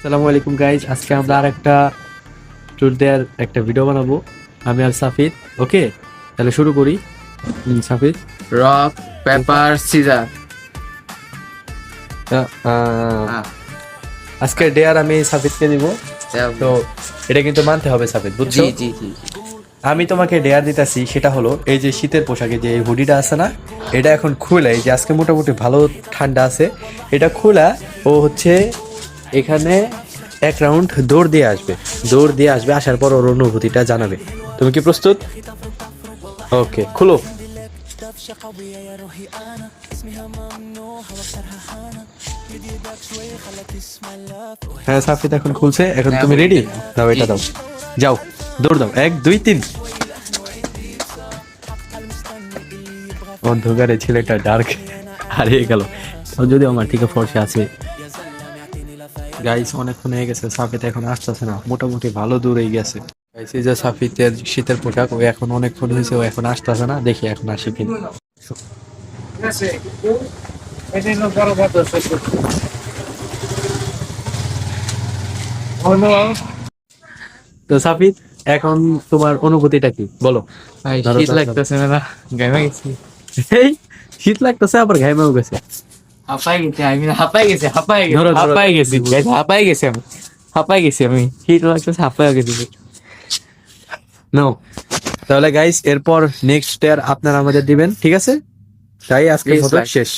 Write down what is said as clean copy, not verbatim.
আসসালামু আলাইকুম গাইজ, আজকে আমরা আর একটা ট্যুর দেওয়ার একটা ভিডিও বানাবো আমি আর সাফিদ। ওকে, তাহলে শুরু করি। সাফিদ, রক পেপার সিজার। আজকে ডেয়ার আমি সাফিদকে দিব, তো এটা কিন্তু মানতে হবে সাফিদ, বুঝছো? জি জি জি। আমি তোমাকে ডেয়ার দিতেছি, সেটা হলো এই যে শীতের পোশাকে যে হুডিটা আছে না, এটা এখন খুলে, এই যে আজকে মোটামুটি ভালো ঠান্ডা আছে, এটা খোলা ও হচ্ছে এখানে এক রাউন্ড দৌড় দিয়ে আসবে। দৌড় দিয়ে আসবে, আসার পর ওর অনুভূতিটা জানাবে। তুমি কি প্রস্তুত? ওকে, খুলো। হ্যাঁ সাফিদ এখন খুলছে, এখন তুমি রেডি? দাও এটা দাও, যাও দৌড় দাও, 1 2 3। অন্ধকারে ছেলেটা ডার্ক হারিয়ে গেল, যদি আমার থেকে ফর্সে আছে। গাইস অনেকক্ষণ হয়ে গেছে, সাফিদ এখন আসতেছে না, মোটামুটি ভালো দূরেই গেছে। গাইস এই যে সাফিদের শীতের পোশাক, ও এখন অনেকক্ষণ হয়েছে, ও এখন আসতেছে না, দেখি এখন আসে কিনা। তো সাফিদ, এখন তোমার অনুভূতিটা কি বলো? ভাই ধরো শীত তো, লাগতেছে না, ঘামে গেছি। এই শীত লাগতেছে, আবার ঘাইমাও গেছে। হাঁপাই গেছি, আমি হাঁপাই গেছি, ধরো, ধরো। হাঁপাই গেছি, হাঁপাই গেছি আমি, হাঁপাই গেছি আমি, শীত লাগতেছে, হাঁপাই গেছি। নো, তাহলে গাইস এরপর নেক্সট ইয়ার আপনারা আমাদের দিবেন, ঠিক আছে? তাই আজকে Please, ফটো like. শেষ।